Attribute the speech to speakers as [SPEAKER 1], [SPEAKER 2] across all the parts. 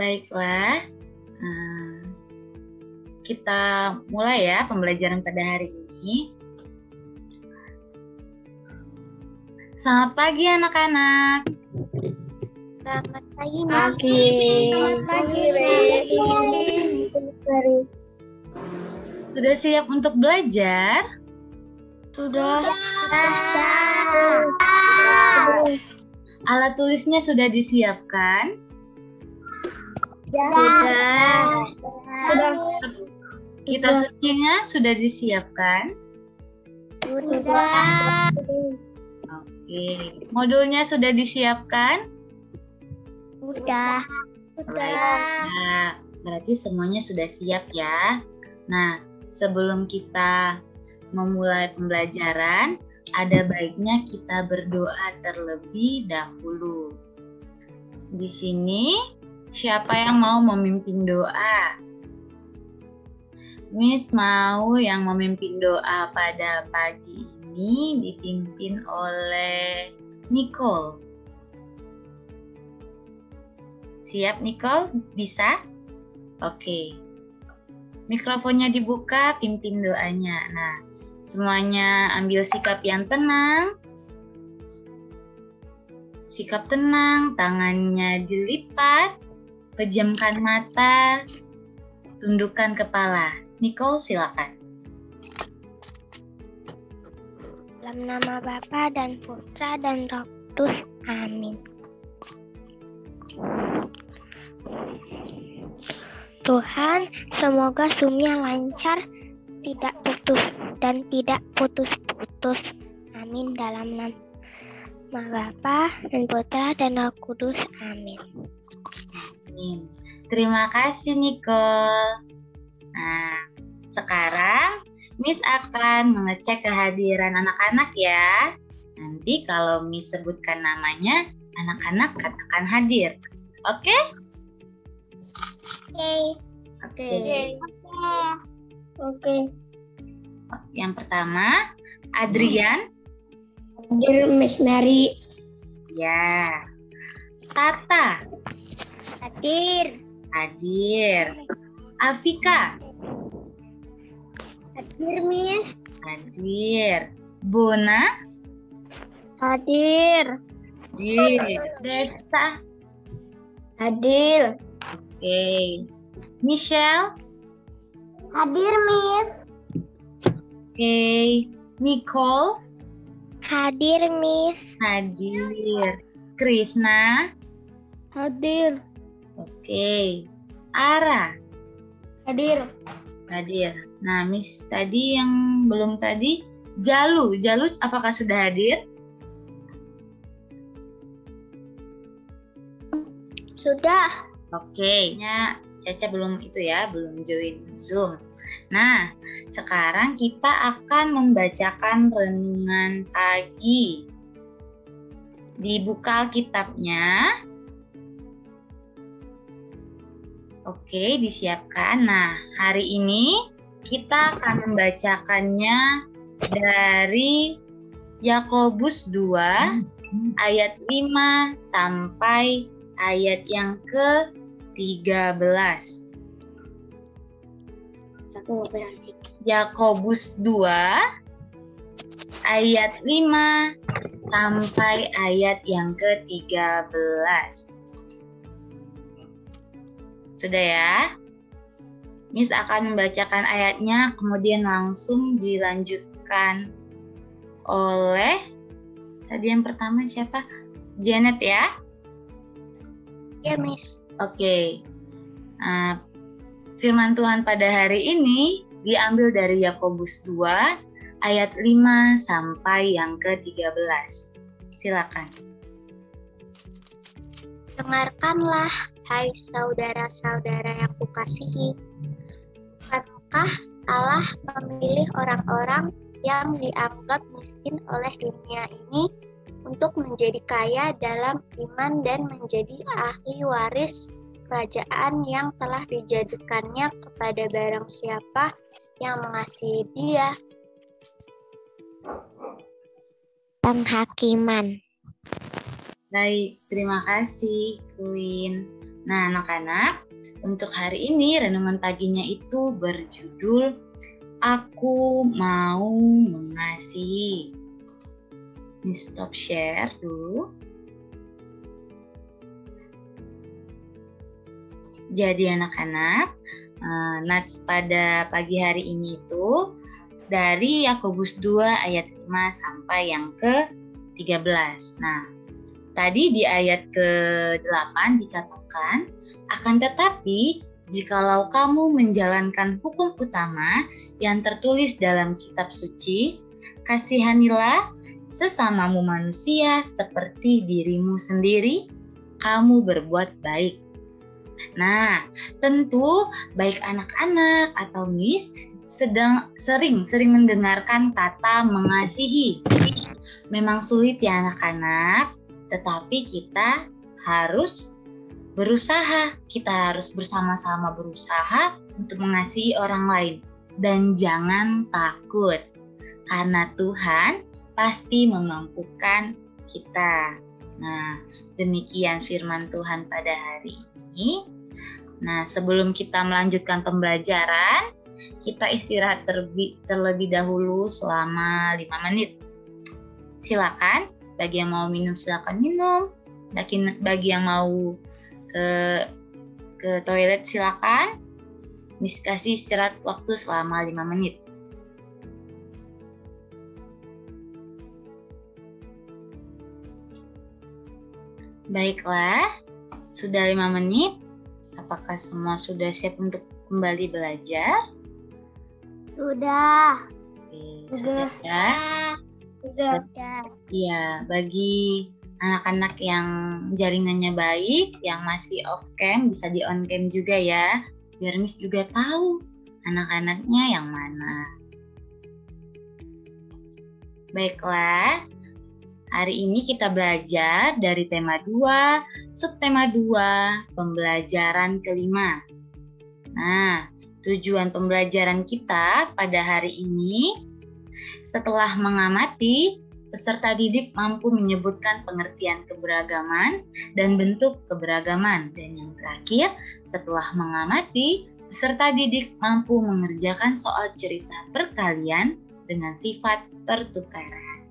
[SPEAKER 1] Baiklah, kita mulai ya pembelajaran pada hari ini. Selamat pagi anak-anak.
[SPEAKER 2] Selamat pagi,
[SPEAKER 3] Selamat pagi.
[SPEAKER 1] Sudah siap untuk belajar?
[SPEAKER 3] Sudah.
[SPEAKER 1] Alat tulisnya sudah disiapkan?
[SPEAKER 3] Sudah.
[SPEAKER 1] Kitab sucinya sudah disiapkan?
[SPEAKER 3] Sudah.
[SPEAKER 1] Oke. Modulnya sudah disiapkan?
[SPEAKER 3] Sudah.
[SPEAKER 1] Nah, berarti semuanya sudah siap ya. Nah, sebelum kita memulai pembelajaran, ada baiknya kita berdoa terlebih dahulu. Di sini, siapa yang mau memimpin doa? Miss mau yang memimpin doa pada pagi ini dipimpin oleh Nicole. Siap Nicole? Bisa? Oke. Mikrofonnya dibuka, pimpin doanya. Nah, semuanya ambil sikap yang tenang. Sikap tenang, tangannya dilipat, pejamkan mata, tundukkan kepala. Nicole, silakan.
[SPEAKER 2] Dalam nama Bapa dan Putra dan Roh Kudus. Amin. Tuhan, semoga Zoom-nya lancar, tidak putus-putus. Amin. Dalam nama Bapa dan Putra dan Roh Kudus. Amin.
[SPEAKER 1] Amin. Terima kasih Nicole. Nah, sekarang Miss akan mengecek kehadiran anak-anak ya. Nanti kalau Miss sebutkan namanya, anak-anak katakan hadir. Oke?
[SPEAKER 3] Oke.
[SPEAKER 1] Yang pertama, Adrian.
[SPEAKER 3] Hadir Miss Mary.
[SPEAKER 1] Ya. Tata.
[SPEAKER 3] Hadir.
[SPEAKER 1] Hadir. Afika.
[SPEAKER 3] Hadir Miss.
[SPEAKER 1] Hadir. Bona.
[SPEAKER 3] Hadir.
[SPEAKER 1] Hadir. Desta.
[SPEAKER 3] Hadir.
[SPEAKER 1] Oke. Michelle.
[SPEAKER 3] Hadir Miss.
[SPEAKER 1] Oke. Nicole.
[SPEAKER 2] Hadir, Miss.
[SPEAKER 1] Hadir. Krishna.
[SPEAKER 3] Hadir.
[SPEAKER 1] Oke. Ara.
[SPEAKER 3] Hadir.
[SPEAKER 1] Hadir. Nah, Miss tadi yang belum tadi, Jalu. Jalu apakah sudah hadir?
[SPEAKER 3] Sudah.
[SPEAKER 1] Oke. Ya, Caca belum itu ya, belum join Zoom. Nah, sekarang kita akan membacakan renungan pagi. Dibuka kitabnya. Oke, disiapkan. Nah, hari ini kita akan membacakannya dari Yakobus 2 ayat 5 sampai ayat yang ke-13. Yakobus 2 ayat 5 sampai ayat yang ke-13. Sudah ya? Miss akan membacakan ayatnya, kemudian langsung dilanjutkan oleh tadi yang pertama siapa? Janet ya?
[SPEAKER 2] Ya, Miss.
[SPEAKER 1] Oke. Firman Tuhan pada hari ini diambil dari Yakobus 2 ayat 5 sampai yang ke-13. Silakan.
[SPEAKER 2] Dengarkanlah, hai saudara-saudara yang kukasihi. Bukankah Allah memilih orang-orang yang dianggap miskin oleh dunia ini untuk menjadi kaya dalam iman dan menjadi ahli waris kerajaan yang telah dijadikannya kepada barang siapa yang mengasihi Dia? Penghakiman.
[SPEAKER 1] Baik, terima kasih Queen. Nah, anak-anak, untuk hari ini renungan paginya itu berjudul Aku Mau Mengasihi. Ini stop share dulu. Jadi anak-anak, nats pada pagi hari ini itu dari Yakobus 2 ayat 5 sampai yang ke-13. Nah, tadi di ayat ke-8 dikatakan, akan tetapi jikalau kamu menjalankan hukum utama yang tertulis dalam kitab suci, kasihanilah sesamamu manusia seperti dirimu sendiri, kamu berbuat baik. Nah, tentu baik anak-anak atau Miss sering mendengarkan kata mengasihi. Memang sulit ya anak-anak, tetapi kita harus berusaha. Kita harus bersama-sama berusaha untuk mengasihi orang lain. Dan jangan takut, karena Tuhan pasti memampukan kita. Nah, demikian firman Tuhan pada hari ini. Nah, sebelum kita melanjutkan pembelajaran, kita istirahat terlebih dahulu selama 5 menit. Silakan, bagi yang mau minum silakan minum. Bagi yang mau ke toilet silakan. Miss kasih istirahat waktu selama 5 menit. Baiklah, sudah 5 menit. Apakah semua sudah siap untuk kembali belajar?
[SPEAKER 3] Sudah.
[SPEAKER 1] Oke, sudah ya?
[SPEAKER 3] Sudah.
[SPEAKER 1] Iya, bagi anak-anak yang jaringannya baik, yang masih off cam, bisa di on cam juga ya. Biar Miss juga tahu anak-anaknya yang mana. Baiklah, hari ini kita belajar dari tema 2, subtema 2, pembelajaran kelima. Nah, tujuan pembelajaran kita pada hari ini, setelah mengamati, peserta didik mampu menyebutkan pengertian keberagaman dan bentuk keberagaman. Dan yang terakhir, setelah mengamati, peserta didik mampu mengerjakan soal cerita perkalian dengan sifat pertukaran.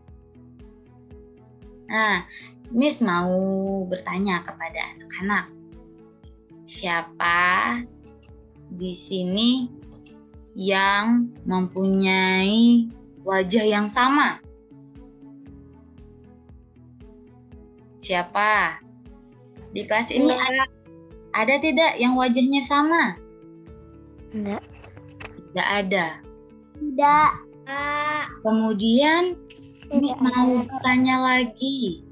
[SPEAKER 1] Nah, Miss mau bertanya kepada anak-anak, siapa di sini yang mempunyai wajah yang sama? Siapa? Di kelas ini ada tidak yang wajahnya sama?
[SPEAKER 2] Enggak.
[SPEAKER 1] Tidak ada.
[SPEAKER 3] Tidak.
[SPEAKER 1] Kemudian Miss mau bertanya lagi.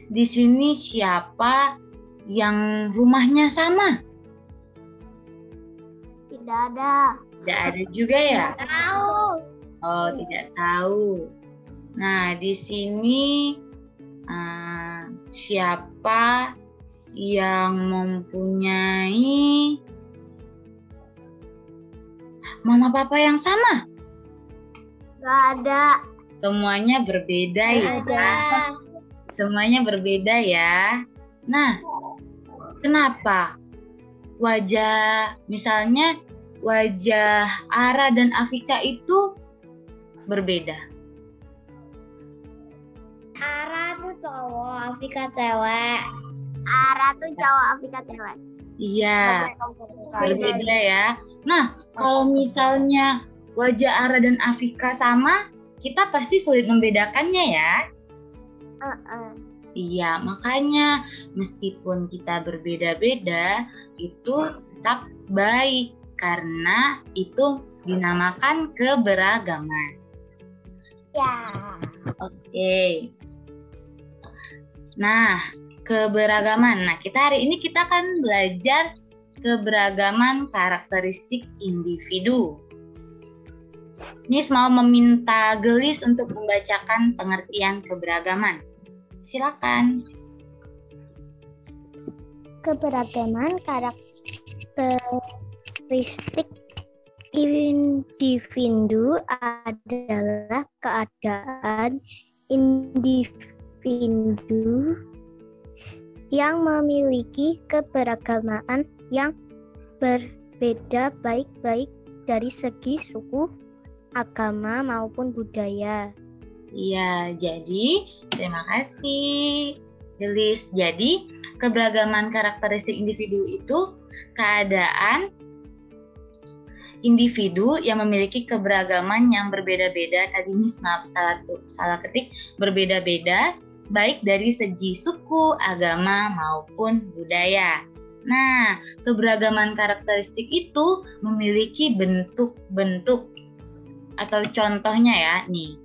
[SPEAKER 1] Di sini siapa yang rumahnya sama?
[SPEAKER 3] Tidak ada.
[SPEAKER 1] Tidak ada juga ya?
[SPEAKER 3] Tahu.
[SPEAKER 1] Oh, tidak tahu. Nah, di sini siapa yang mempunyai mama papa yang sama?
[SPEAKER 3] Tidak ada.
[SPEAKER 1] Semuanya berbeda ya. Semuanya berbeda ya. Nah, kenapa? Misalnya wajah Ara dan Afika itu berbeda.
[SPEAKER 3] Ara tuh cowok, Afika cewek. Ara tuh cowok, Afika cewek.
[SPEAKER 1] Iya, berbeda ya. Nah, kalau misalnya wajah Ara dan Afika sama, kita pasti sulit membedakannya ya. Iya, makanya meskipun kita berbeda-beda, itu tetap baik karena itu dinamakan keberagaman.
[SPEAKER 3] Ya.
[SPEAKER 1] Oke. Nah, keberagaman. Nah, hari ini kita akan belajar keberagaman karakteristik individu. Miss mau meminta Gelis untuk membacakan pengertian keberagaman. Silakan.
[SPEAKER 2] Keberagaman karakteristik individu adalah keadaan individu yang memiliki keberagaman yang berbeda baik-baik dari segi suku, agama maupun budaya.
[SPEAKER 1] Iya, jadi terima kasih, Gelis. Jadi, keberagaman karakteristik individu itu keadaan individu yang memiliki keberagaman yang berbeda-beda. Tadi Miss maaf salah ketik, berbeda-beda baik dari segi suku, agama maupun budaya. Nah, keberagaman karakteristik itu memiliki bentuk-bentuk atau contohnya ya, nih.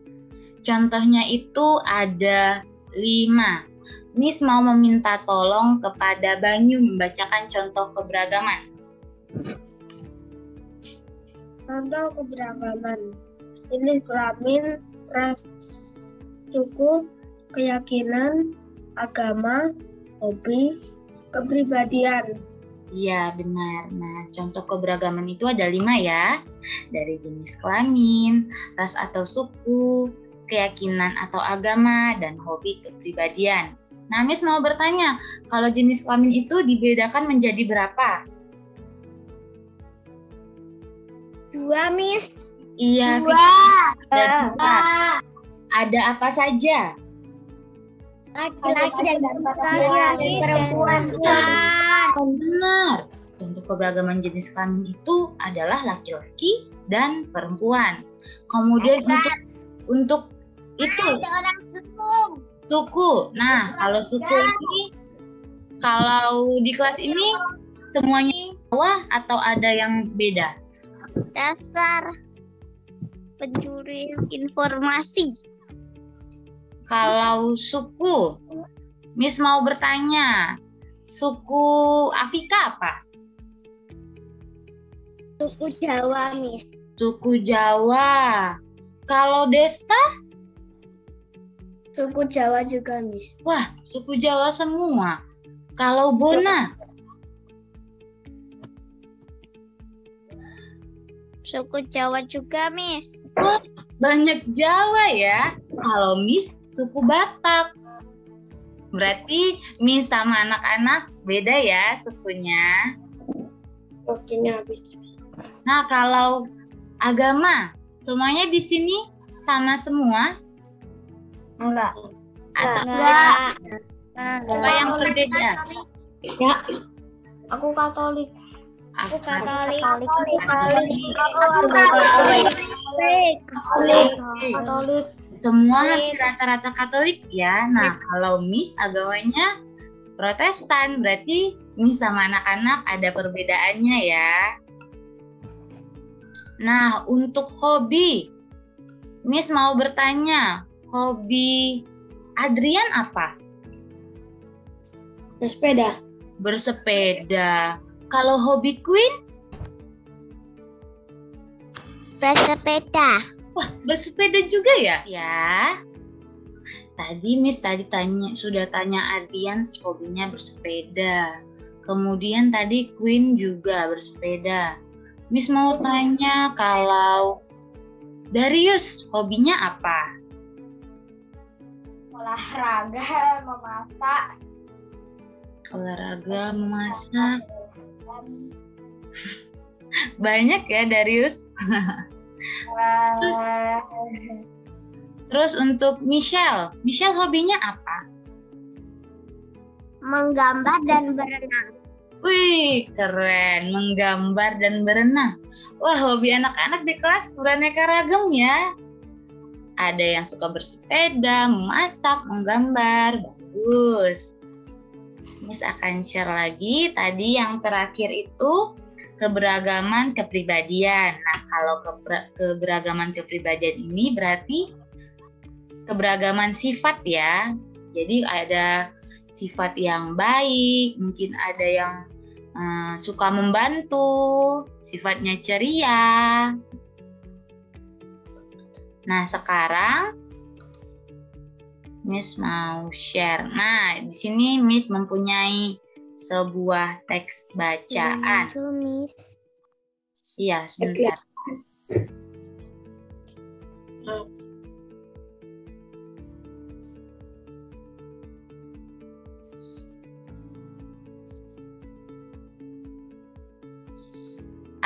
[SPEAKER 1] Contohnya itu ada 5. Miss mau meminta tolong kepada Banyu membacakan contoh keberagaman.
[SPEAKER 3] Contoh keberagaman. Jenis kelamin, ras, suku, keyakinan, agama, hobi, kepribadian.
[SPEAKER 1] Iya, benar. Nah, contoh keberagaman itu ada 5 ya. Dari jenis kelamin, ras atau suku, keyakinan atau agama, dan hobi kepribadian. Nah, Miss mau bertanya, kalau jenis kelamin itu dibedakan menjadi berapa?
[SPEAKER 3] 2, Miss.
[SPEAKER 1] Iya,
[SPEAKER 3] 2.
[SPEAKER 1] ada 2. Ada apa saja?
[SPEAKER 3] Laki-laki dan perempuan.
[SPEAKER 1] Benar. Contoh keberagaman jenis kelamin itu adalah laki-laki dan perempuan. Kemudian untuk itu
[SPEAKER 3] Ada orang
[SPEAKER 1] suku. Nah, kalau suku ini, kalau di kelas ini semuanya Jawa atau ada yang beda?
[SPEAKER 3] dasar pencuri informasi.
[SPEAKER 1] Kalau suku, Miss mau bertanya, suku Afrika apa?
[SPEAKER 3] Suku Jawa, Miss.
[SPEAKER 1] Suku Jawa. Kalau Desta?
[SPEAKER 3] Suku Jawa juga, Miss.
[SPEAKER 1] Wah, suku Jawa semua. Kalau Bona?
[SPEAKER 3] Suku Jawa juga, Miss.
[SPEAKER 1] Wah, banyak Jawa ya. Kalau Miss, suku Batak. Berarti Miss sama anak-anak beda ya sukunya.
[SPEAKER 3] Waktunya habis.
[SPEAKER 1] Nah, kalau agama, semuanya di sini sama semua?
[SPEAKER 3] Enggak.
[SPEAKER 1] Atau apa yang berbeda?
[SPEAKER 3] Ya. Aku Katolik.
[SPEAKER 1] Aku
[SPEAKER 3] Katolik.
[SPEAKER 1] Katolik. Semua hampir rata-rata Katolik ya. Nah, kalau Miss agamanya Protestan, berarti Miss sama anak-anak ada perbedaannya ya. Nah, untuk hobi, Miss mau bertanya, hobi Adrian apa?
[SPEAKER 3] Bersepeda.
[SPEAKER 1] Bersepeda. Kalau hobi Queen?
[SPEAKER 2] Bersepeda.
[SPEAKER 1] Wah, bersepeda juga ya? Ya. Tadi Miss sudah tanya Adrian hobinya bersepeda. Kemudian tadi Queen juga bersepeda. Miss mau tanya kalau Darius hobinya apa?
[SPEAKER 3] Olahraga, memasak.
[SPEAKER 1] Olahraga, memasak. Banyak ya Darius. Terus untuk Michelle hobinya apa?
[SPEAKER 3] Menggambar dan berenang.
[SPEAKER 1] Wih, keren, menggambar dan berenang. Wah, hobi anak-anak di kelas beraneka ragam ya. Ada yang suka bersepeda, memasak, menggambar, bagus. Miss akan share lagi, tadi yang terakhir itu keberagaman kepribadian. Nah, kalau keberagaman kepribadian ini berarti keberagaman sifat ya. Jadi ada sifat yang baik, mungkin ada yang suka membantu, sifatnya ceria. Nah, sekarang Miss mau share. Nah, di sini Miss mempunyai sebuah teks bacaan.
[SPEAKER 2] Miss.
[SPEAKER 1] Iya, sebentar.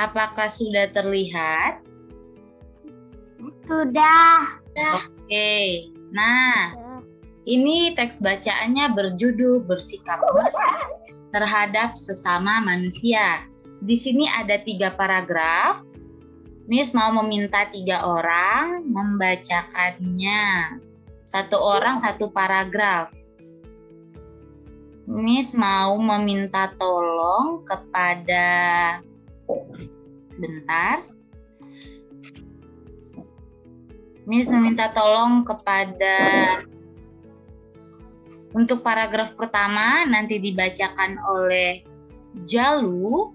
[SPEAKER 1] Apakah sudah terlihat?
[SPEAKER 3] Sudah.
[SPEAKER 1] Oke. Nah, ini teks bacaannya berjudul bersikap baik terhadap sesama manusia. Di sini ada 3 paragraf. Miss mau meminta 3 orang membacakannya. 1 orang 1 paragraf. Miss mau meminta tolong kepada sebentar. Miss meminta tolong kepada untuk paragraf pertama nanti dibacakan oleh Jalu.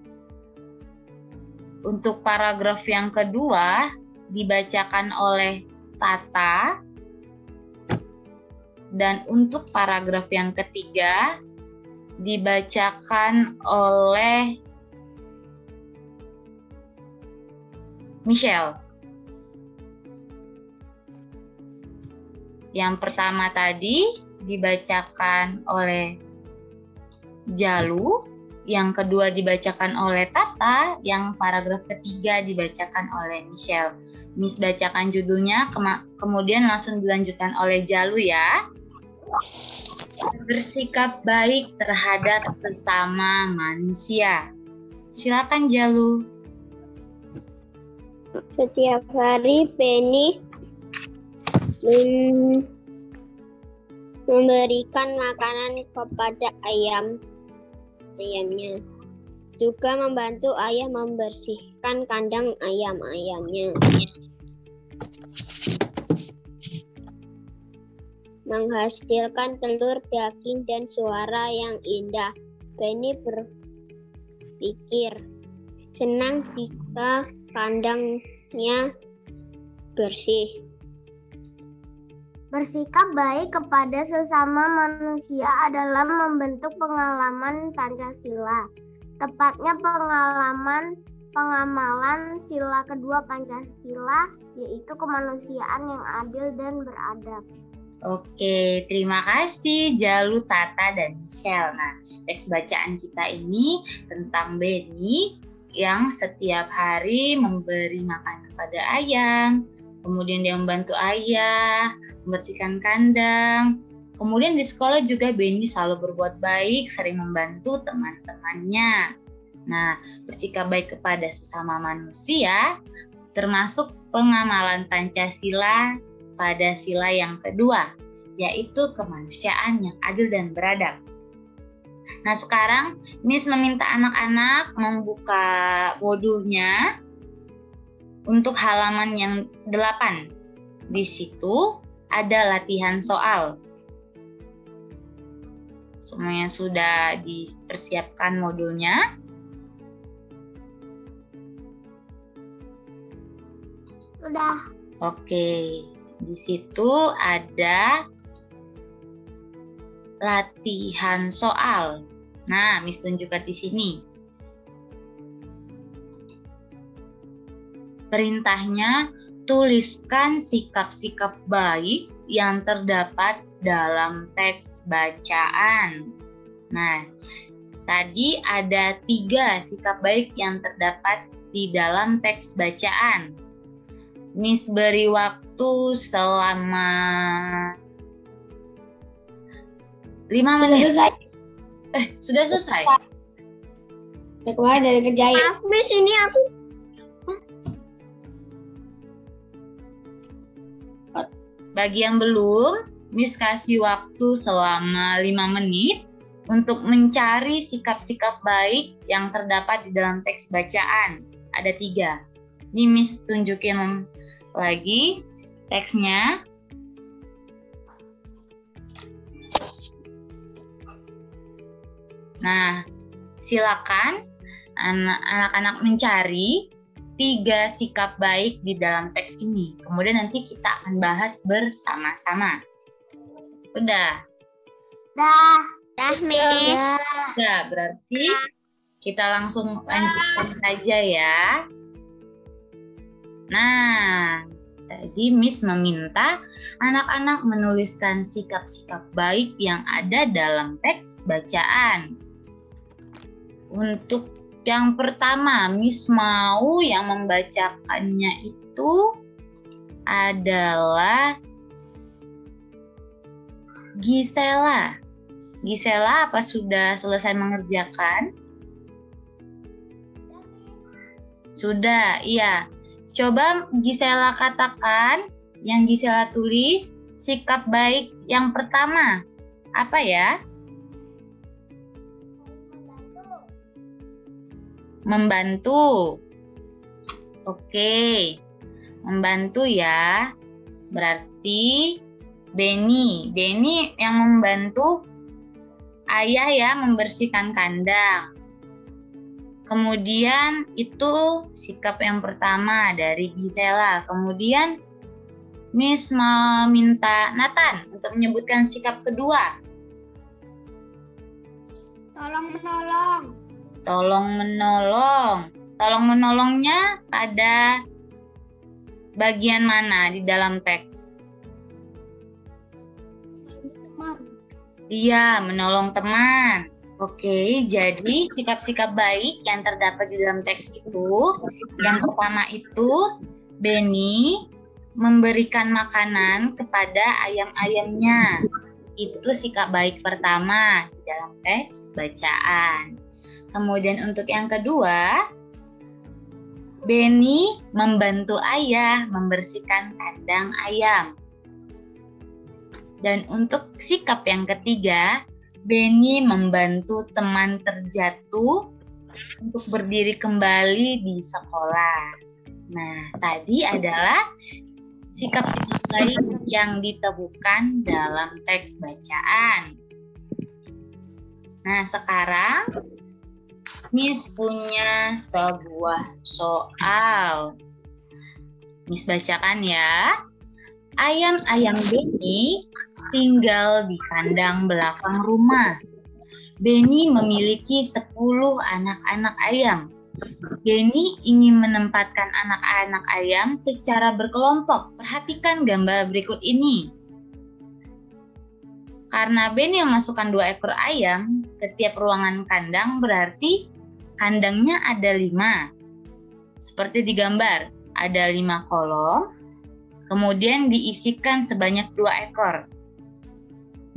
[SPEAKER 1] Untuk paragraf yang kedua dibacakan oleh Tata. Dan untuk paragraf yang ketiga dibacakan oleh Michelle. Yang pertama tadi dibacakan oleh Jalu, yang kedua dibacakan oleh Tata, yang paragraf ketiga dibacakan oleh Michelle. Miss bacakan judulnya, kemudian langsung dilanjutkan oleh Jalu ya. Bersikap baik terhadap sesama manusia. Silakan Jalu.
[SPEAKER 3] Setiap hari Penny memberikan makanan kepada ayamnya. Juga membantu ayah membersihkan kandang ayam-ayamnya. Menghasilkan telur, daging, dan suara yang indah. Penny berpikir senang jika kandangnya bersih. Bersikap baik kepada sesama manusia adalah membentuk pengalaman Pancasila. Tepatnya pengamalan sila kedua Pancasila, yaitu kemanusiaan yang adil dan beradab.
[SPEAKER 1] Oke, terima kasih Jalu, Tata, dan Michelle. Nah, teks bacaan kita ini tentang Benny yang setiap hari memberi makan kepada ayam, kemudian dia membantu ayah, membersihkan kandang. Kemudian di sekolah juga Benny selalu berbuat baik, sering membantu teman-temannya. Nah, bersikap baik kepada sesama manusia, termasuk pengamalan Pancasila pada sila yang kedua, yaitu kemanusiaan yang adil dan beradab. Nah, sekarang Miss meminta anak-anak membuka modulnya untuk halaman yang 8. Di situ ada latihan soal. Semuanya sudah dipersiapkan modulnya?
[SPEAKER 3] Sudah.
[SPEAKER 1] Oke, di situ ada latihan soal. Nah, Miss tunjukkan di sini. Perintahnya, tuliskan sikap-sikap baik yang terdapat dalam teks bacaan. Nah, tadi ada 3 sikap baik yang terdapat di dalam teks bacaan. Miss beri waktu selama 5 menit. Sudah selesai?
[SPEAKER 3] Sudah keluar dari kerjaan. Maaf, Miss, ini aku.
[SPEAKER 1] Bagi yang belum, Miss kasih waktu selama 5 menit untuk mencari sikap-sikap baik yang terdapat di dalam teks bacaan. Ada 3. Ini Miss tunjukin lagi teksnya. Nah, silakan anak-anak mencari 3 sikap baik di dalam teks ini. Kemudian nanti kita akan bahas bersama-sama. Udah?
[SPEAKER 3] Dah, Miss.
[SPEAKER 1] Udah, berarti kita langsung lanjutkan saja ya. Nah, tadi Miss meminta anak-anak menuliskan sikap-sikap baik yang ada dalam teks bacaan. Untuk Yang pertama, Miss mau yang membacakannya itu adalah Gisela. Gisela, apa sudah selesai mengerjakan? Sudah, iya. Coba Gisela katakan, yang Gisela tulis, sikap baik yang pertama. Apa ya? Membantu. Oke. Membantu ya. Berarti Beni yang membantu ayah ya membersihkan kandang. Kemudian itu sikap yang pertama dari Gisela. Kemudian Miss meminta Nathan untuk menyebutkan sikap kedua.
[SPEAKER 3] Tolong menolong.
[SPEAKER 1] Tolong menolong. Tolong menolongnya pada bagian mana di dalam teks?
[SPEAKER 3] Teman.
[SPEAKER 1] Iya, menolong teman. Oke, jadi sikap-sikap baik yang terdapat di dalam teks itu, yang pertama itu Beni memberikan makanan kepada ayam-ayamnya. Itu sikap baik pertama di dalam teks bacaan. Kemudian untuk yang kedua, Beni membantu ayah membersihkan kandang ayam. Dan untuk sikap yang ketiga, Beni membantu teman terjatuh untuk berdiri kembali di sekolah. Nah, tadi adalah sikap-sikap baik yang ditemukan dalam teks bacaan. Nah, sekarang Miss punya sebuah soal. Miss bacakan ya. Ayam-ayam Beni tinggal di kandang belakang rumah. Beni memiliki 10 anak-anak ayam. Beni ingin menempatkan anak-anak ayam secara berkelompok. Perhatikan gambar berikut ini. Karena Beni memasukkan 2 ekor ayam ke tiap ruangan kandang, berarti kandangnya ada 5. Seperti di gambar, ada 5 kolom, kemudian diisikan sebanyak 2 ekor.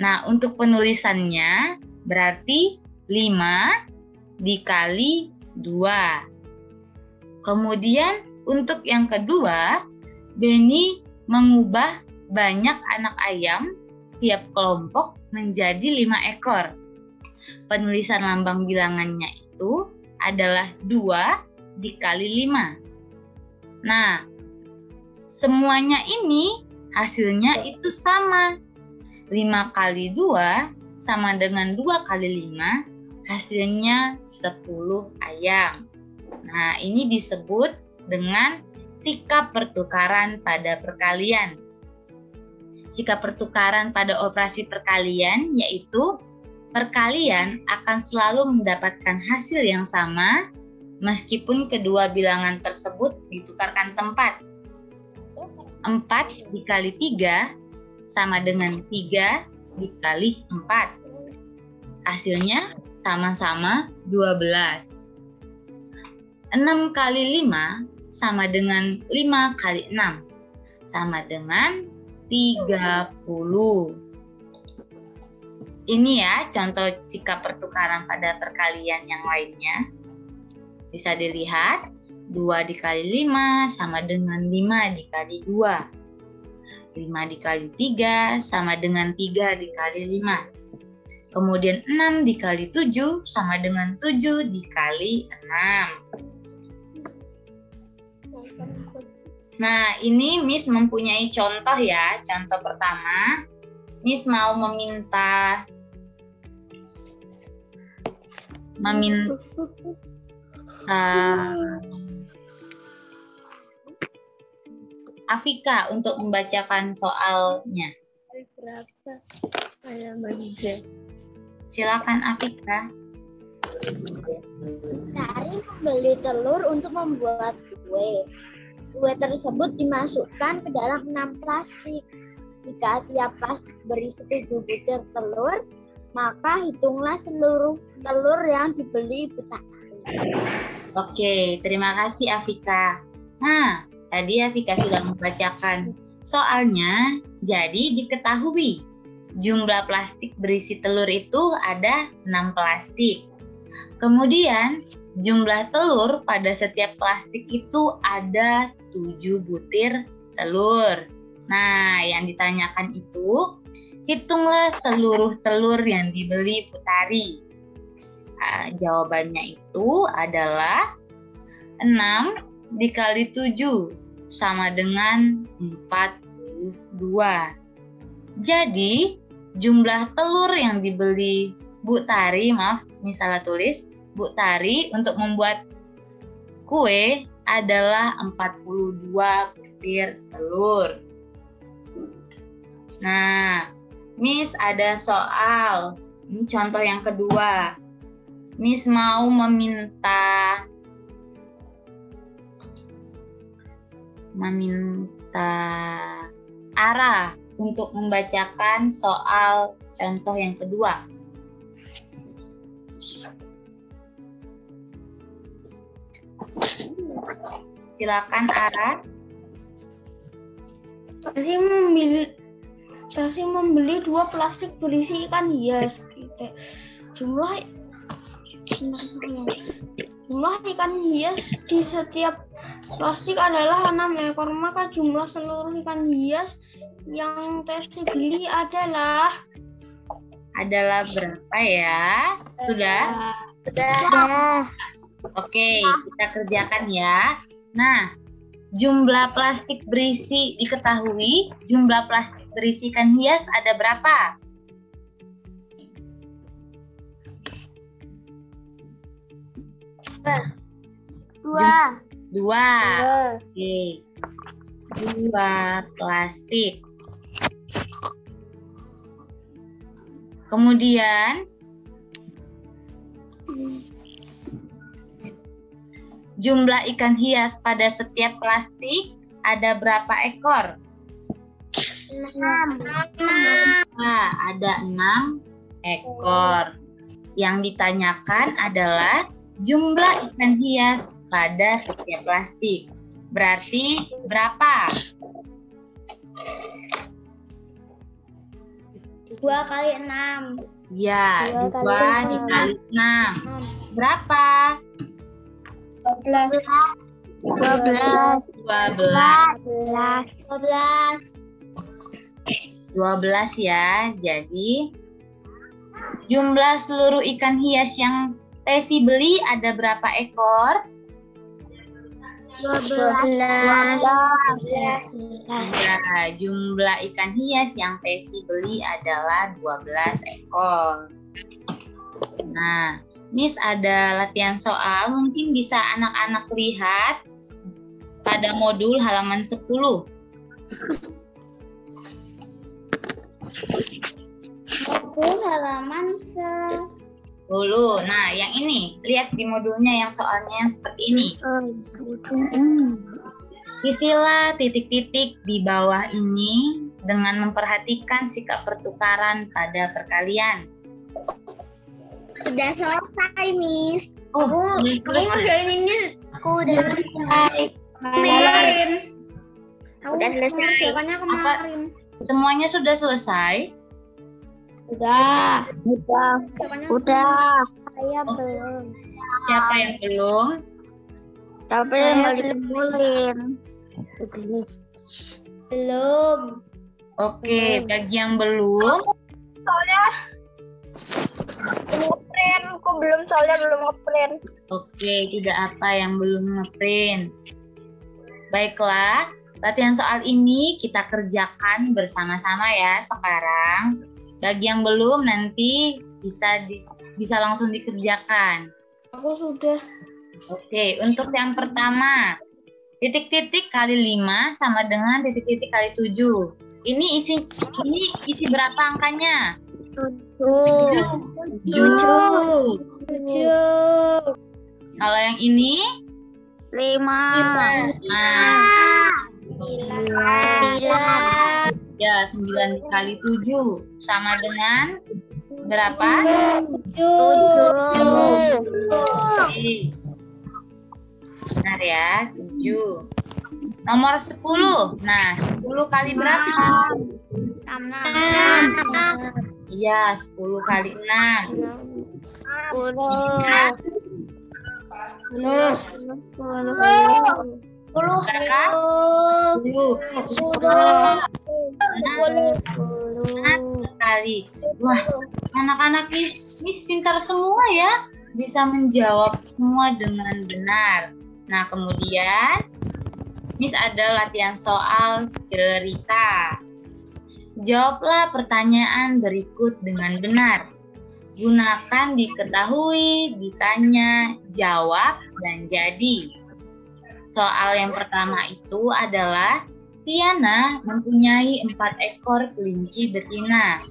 [SPEAKER 1] Nah, untuk penulisannya berarti 5 dikali 2. Kemudian untuk yang kedua, Beni mengubah banyak anak ayam tiap kelompok menjadi 5 ekor. Penulisan lambang bilangannya itu adalah 2 dikali 5. Nah, semuanya ini hasilnya itu sama. 5 kali 2 sama dengan 2 kali 5, hasilnya 10 ayam. Nah, ini disebut dengan sikap pertukaran pada perkalian. Sikap pertukaran pada operasi perkalian yaitu perkalian akan selalu mendapatkan hasil yang sama meskipun kedua bilangan tersebut ditukarkan tempat. 4 dikali 3 sama dengan 3 dikali 4. Hasilnya sama-sama 12. 6 kali 5 sama dengan 5 kali 6. Sama dengan 30. Ini ya contoh sikap pertukaran pada perkalian yang lainnya. Bisa dilihat 2 dikali 5 sama dengan 5 dikali 2. 5 dikali 3 sama dengan 3 dikali 5. Kemudian 6 dikali 7 sama dengan 7 dikali 6. Nah, ini Miss mempunyai contoh ya. Contoh pertama, Miss mau meminta Afika untuk membacakan soalnya. Silakan Afika.
[SPEAKER 3] Cari membeli telur untuk membuat kue. Kue tersebut dimasukkan ke dalam 6 plastik. Jika tiap plastik berisi 7 butir telur, maka hitunglah seluruh telur yang dibeli petani.
[SPEAKER 1] Oke, terima kasih Afika. Nah, tadi Afika sudah membacakan soalnya. Jadi diketahui jumlah plastik berisi telur itu ada 6 plastik. Kemudian jumlah telur pada setiap plastik itu ada 7 butir telur. Nah, yang ditanyakan itu, hitunglah seluruh telur yang dibeli Putari. Nah, jawabannya itu adalah 6 dikali 7 sama dengan 42. Jadi, jumlah telur yang dibeli Bu Tari, salah tulis, Bu Tari untuk membuat kue adalah 42 butir telur. Nah, Miss ada soal. Ini contoh yang kedua. Miss mau meminta Ara untuk membacakan soal contoh yang kedua. Silakan Ara.
[SPEAKER 4] Saya membeli 2 plastik berisi ikan hias. Jumlah ikan hias di setiap plastik adalah 6 ekor. Maka jumlah seluruh ikan hias yang Tesi beli adalah
[SPEAKER 1] berapa ya? Sudah?
[SPEAKER 3] Sudah.
[SPEAKER 1] Oke, kita kerjakan ya. Nah, jumlah plastik berisi diketahui, jumlah plastik berisi ikan hias ada berapa? Dua. Oke. 2 plastik. Kemudian jumlah ikan hias pada setiap plastik ada berapa ekor?
[SPEAKER 3] 6.
[SPEAKER 1] Nah, ada 6 ekor. Yang ditanyakan adalah jumlah ikan hias pada setiap plastik. Berarti berapa?
[SPEAKER 3] 2 kali 6.
[SPEAKER 1] Ya, 2 dikali 6. Berapa?
[SPEAKER 3] 12.
[SPEAKER 1] 12 ya. Jadi jumlah seluruh ikan hias yang Tesi beli ada berapa ekor?
[SPEAKER 3] 12.
[SPEAKER 1] Ya, jumlah ikan hias yang Tesi beli adalah 12 ekor. Nah, Miss ada latihan soal, mungkin bisa anak-anak lihat pada modul halaman 10.
[SPEAKER 3] Modul halaman 10.
[SPEAKER 1] Nah, yang ini, lihat di modulnya yang soalnya yang seperti ini. Isilah titik-titik di bawah ini dengan memperhatikan sikap pertukaran pada perkalian.
[SPEAKER 3] Sudah selesai, Miss.
[SPEAKER 4] kamu ngerjain ini.
[SPEAKER 3] Aku udah selesai.
[SPEAKER 4] Kemarin.
[SPEAKER 3] Udah selesai.
[SPEAKER 4] Kerjaannya kemarin.
[SPEAKER 1] Semuanya sudah selesai?
[SPEAKER 3] Udah. Saya
[SPEAKER 1] Oh.
[SPEAKER 3] belum.
[SPEAKER 1] Siapa yang belum?
[SPEAKER 3] Tapi yang nggak dikumpulin. Belum.
[SPEAKER 1] Oke, bagi yang belum,
[SPEAKER 3] Ngeprint. Kok belum? Soalnya belum ngeprint.
[SPEAKER 1] oke, tidak apa yang belum ngeprint. Baiklah, latihan soal ini kita kerjakan bersama-sama ya sekarang. Bagi yang belum nanti bisa langsung dikerjakan.
[SPEAKER 4] Aku sudah.
[SPEAKER 1] Oke, untuk yang pertama, titik-titik kali 5 sama dengan titik-titik kali 7. Ini isi berapa angkanya? 7.
[SPEAKER 3] 7.
[SPEAKER 1] Kalau yang ini
[SPEAKER 3] 5.
[SPEAKER 1] Nah,
[SPEAKER 3] 9.
[SPEAKER 1] ya 9 kali 7 sama dengan Berapa?
[SPEAKER 3] 7.
[SPEAKER 1] Oke. Benar ya, 7. Nomor 10. Nah, 10 kali berapa?
[SPEAKER 3] 6.
[SPEAKER 1] Iya, 10 kali 6.
[SPEAKER 3] 10.
[SPEAKER 1] Berapa? 10. 10 kali. Wah, anak-anak Miss pintar semua ya. Bisa menjawab semua dengan benar. Nah, kemudian Miss ada latihan soal cerita. Jawablah pertanyaan berikut dengan benar. Gunakan diketahui, ditanya, jawab, dan jadi. Soal yang pertama itu adalah Tiana mempunyai 4 ekor kelinci betina.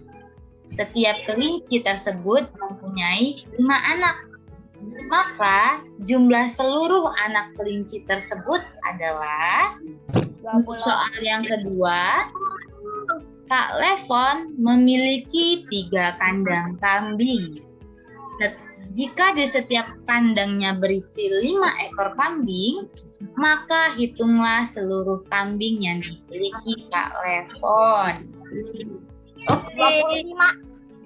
[SPEAKER 1] Setiap kelinci tersebut mempunyai 5 anak. Maka jumlah seluruh anak kelinci tersebut adalah, untuk soal yang kedua, Kak Levon memiliki 3 kandang kambing. Jika di setiap kandangnya berisi 5 ekor kambing, maka hitunglah seluruh kambing yang dimiliki Kak Levon. Oke,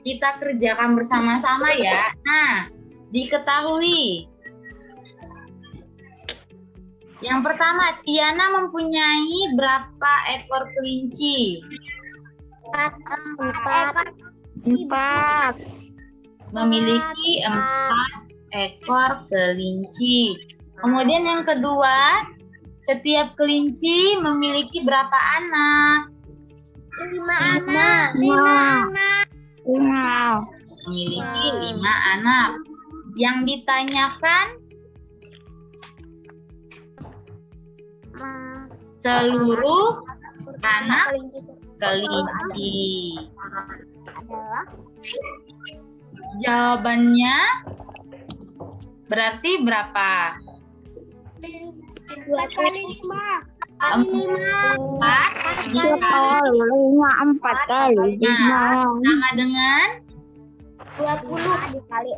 [SPEAKER 1] kita kerjakan bersama-sama ya. Nah, diketahui. Yang pertama, Tiana mempunyai berapa ekor kelinci?
[SPEAKER 3] 4.
[SPEAKER 1] Memiliki 4 ekor kelinci. Kemudian yang kedua, setiap kelinci memiliki berapa anak?
[SPEAKER 3] 5 anak.
[SPEAKER 1] Memiliki 5 anak. Yang ditanyakan seluruh anak kelinci. Jawabannya berarti berapa?
[SPEAKER 3] 2 kali 5.
[SPEAKER 1] 4
[SPEAKER 3] kali 5.
[SPEAKER 1] Nah, sama dengan
[SPEAKER 3] 20 kali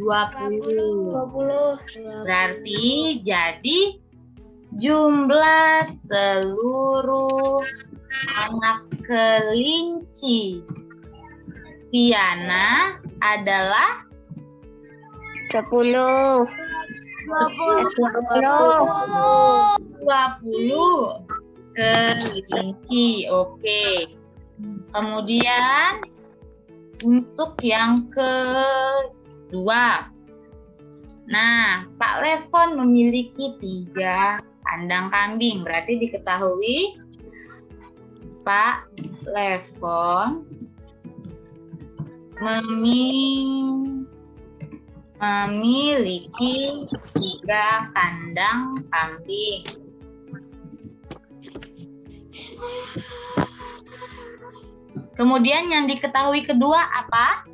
[SPEAKER 1] 20. Berarti jadi jumlah seluruh anak kelinci Tiana adalah
[SPEAKER 3] 10.
[SPEAKER 1] 20 kelinci. Oke. Kemudian untuk yang kedua. Nah, Pak Levon memiliki 3 kandang kambing. Berarti diketahui Pak Levon memiliki 3 kandang kambing. Kemudian yang diketahui kedua apa?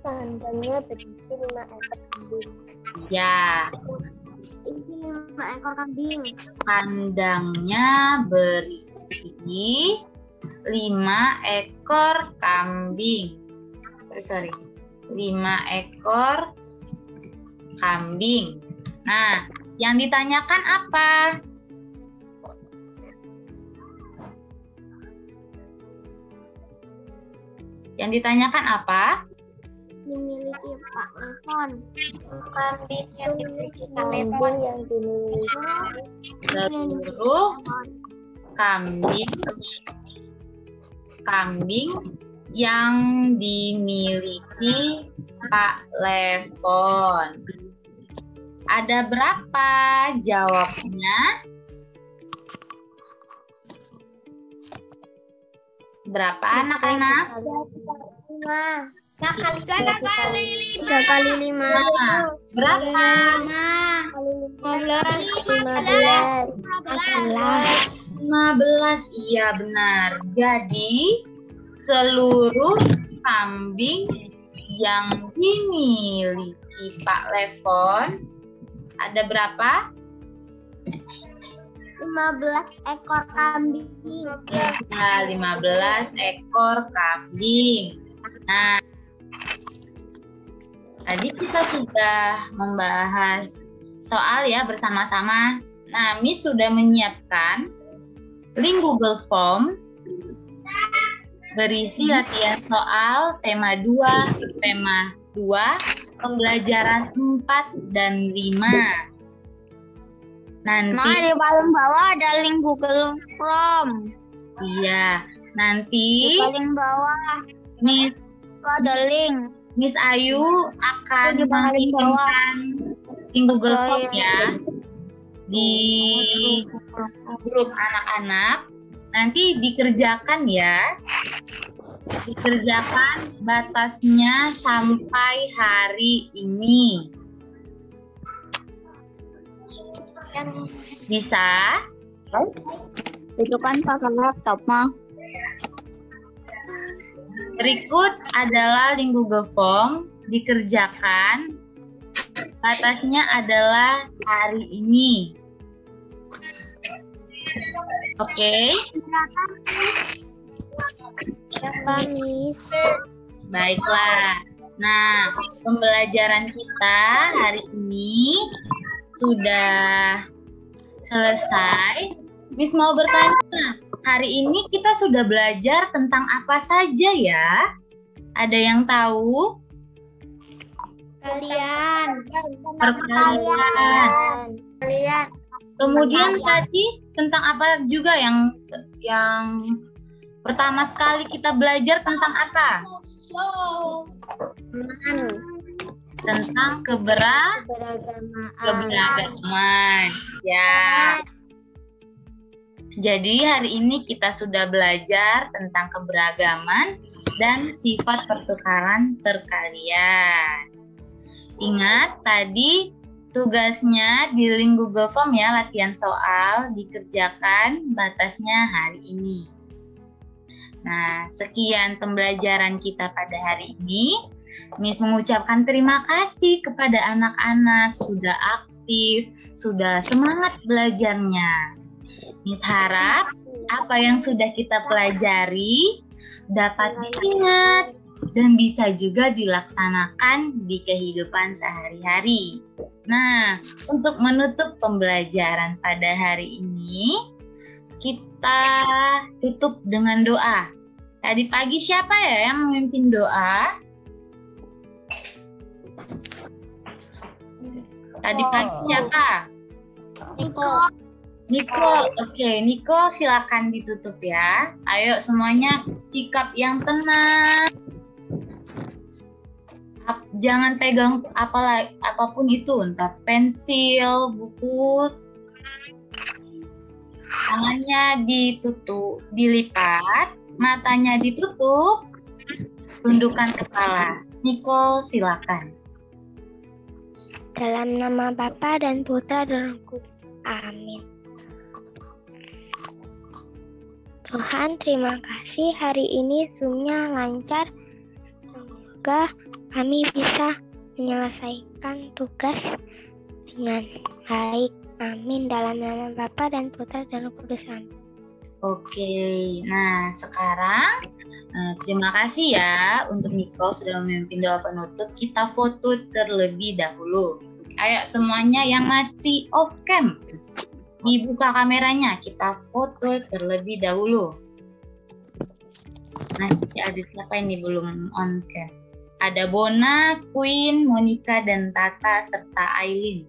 [SPEAKER 3] Kandangnya berisi 5 ekor kambing.
[SPEAKER 1] Ya,
[SPEAKER 3] Isi 5 ekor kambing.
[SPEAKER 1] kandangnya berisi 5 ekor kambing. Sorry. 5 ekor kambing. Nah, yang ditanyakan apa? Yang ditanyakan apa?
[SPEAKER 3] Dimiliki Pak Levon.
[SPEAKER 2] Kambing yang dimiliki
[SPEAKER 3] Kambing yang dimiliki
[SPEAKER 1] Seluruh kambing yang dimiliki Pak Levon. Ada berapa jawabnya? Berapa anak-anak?
[SPEAKER 3] 3 kali 5.
[SPEAKER 1] Berapa? 15. Iya benar. Jadi seluruh kambing yang dimiliki Pak Levon ada berapa?
[SPEAKER 3] 15 ekor kambing.
[SPEAKER 1] Ya, 15 ekor kambing. Nah, tadi kita sudah membahas soal ya bersama-sama. Nah, Miss sudah menyiapkan link Google Form berisi latihan soal tema 2, pembelajaran 4 dan 5. Nanti
[SPEAKER 3] di paling bawah ada link Google Form.
[SPEAKER 1] iya, nanti
[SPEAKER 3] Di paling bawah ada link.
[SPEAKER 1] Miss Ayu akan
[SPEAKER 3] Di paling bawah.
[SPEAKER 1] mengirimkan link Google
[SPEAKER 3] Oh,
[SPEAKER 1] Form
[SPEAKER 3] iya.
[SPEAKER 1] ya di grup anak-anak. Nanti dikerjakan ya. Dikerjakan batasnya sampai hari ini. Bisa?
[SPEAKER 3] Itu kan pakai laptop mah.
[SPEAKER 1] Berikut adalah link Google Form. Dikerjakan. Batasnya adalah hari ini. Oke.
[SPEAKER 3] Siapa, Miss?
[SPEAKER 1] Baiklah. Nah, pembelajaran kita hari ini sudah selesai. Miss mau bertanya, hari ini kita sudah belajar tentang apa saja ya? Ada yang tahu?
[SPEAKER 3] Kalian.
[SPEAKER 1] Perkalian.
[SPEAKER 3] Kalian.
[SPEAKER 1] Kemudian tadi tentang apa juga yang pertama sekali kita belajar tentang apa? Tentang keberagaman. Ya. Jadi hari ini kita sudah belajar tentang keberagaman dan sifat pertukaran perkalian. Ingat tadi tugasnya di link Google Form ya, latihan soal dikerjakan batasnya hari ini. Nah, sekian pembelajaran kita pada hari ini. Miss mengucapkan terima kasih kepada anak-anak sudah aktif, sudah semangat belajarnya. Miss harap apa yang sudah kita pelajari dapat diingat dan bisa juga dilaksanakan di kehidupan sehari-hari. Nah, untuk menutup pembelajaran pada hari ini, kita tutup dengan doa. Tadi pagi siapa ya yang memimpin doa? Tadi pagi siapa? Niko. Oke, Niko silakan ditutup ya. Ayo semuanya sikap yang tenang. Jangan pegang apapun itu, entah pensil, buku. Tangannya ditutup, dilipat, matanya ditutup, tundukkan kepala. Niko silakan.
[SPEAKER 2] Dalam nama Bapa dan Putra dan Roh Kudus. Amin. Tuhan, terima kasih hari ini Zoom-nya lancar. Semoga kami bisa menyelesaikan tugas dengan baik. Amin. Dalam nama Bapa dan Putra dan Roh Kudus. Amin.
[SPEAKER 1] Oke, nah sekarang terima kasih ya untuk Niko sudah memimpin doa penutup. Kita foto terlebih dahulu. Ayo semuanya yang masih off cam, dibuka kameranya, kita foto terlebih dahulu. Nah, ada siapa ini belum on cam? Ada Bona, Queen, Monica, dan Tata, serta Aileen.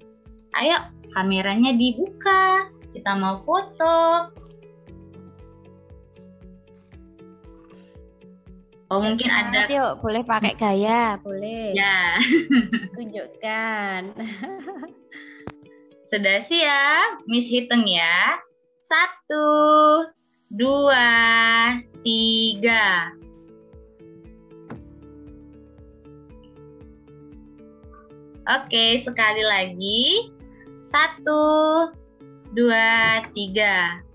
[SPEAKER 1] Ayo, kameranya dibuka. Kita mau foto. Oh, mungkin ada.
[SPEAKER 5] Yuk, boleh pakai gaya, boleh.
[SPEAKER 1] Ya.
[SPEAKER 5] Tunjukkan.
[SPEAKER 1] Sudah siap? Miss hitung ya. 1, 2, 3. Oke, sekali lagi. 1, 2, 3.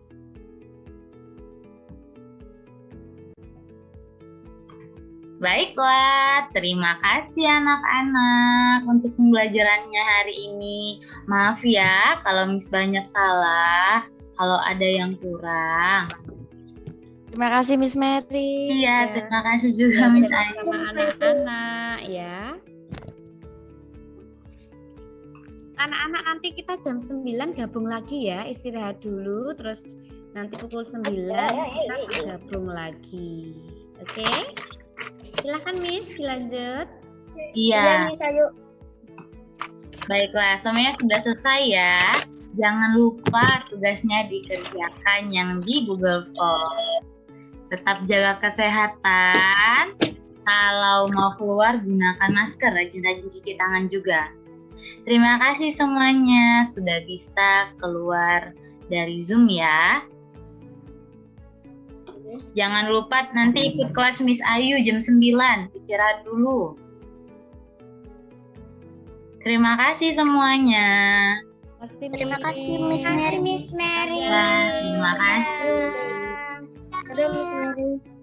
[SPEAKER 1] Baiklah, terima kasih anak-anak untuk pembelajarannya hari ini. Maaf ya kalau Miss banyak salah. kalau ada yang kurang.
[SPEAKER 5] Terima kasih Miss Mary.
[SPEAKER 1] Iya, terima kasih juga Miss Ayu.
[SPEAKER 5] Sama anak-anak ya. Anak-anak nanti kita jam 9 gabung lagi ya, istirahat dulu, terus nanti pukul 9 kita gabung lagi. Oke? Silakan Miss, dilanjut.
[SPEAKER 1] Iya.
[SPEAKER 3] Miss Ayu.
[SPEAKER 1] Baiklah, semuanya sudah selesai ya. Jangan lupa tugasnya dikerjakan yang di Google Form. Tetap jaga kesehatan. Kalau mau keluar, gunakan masker, rajin-rajin cuci tangan juga. Terima kasih semuanya sudah bisa keluar dari Zoom ya. Jangan lupa nanti ikut kelas Miss Ayu jam 9. Istirahat dulu. Terima kasih semuanya.
[SPEAKER 2] Terima kasih Miss Mary.
[SPEAKER 1] Terima kasih.
[SPEAKER 3] Ada Miss Mary.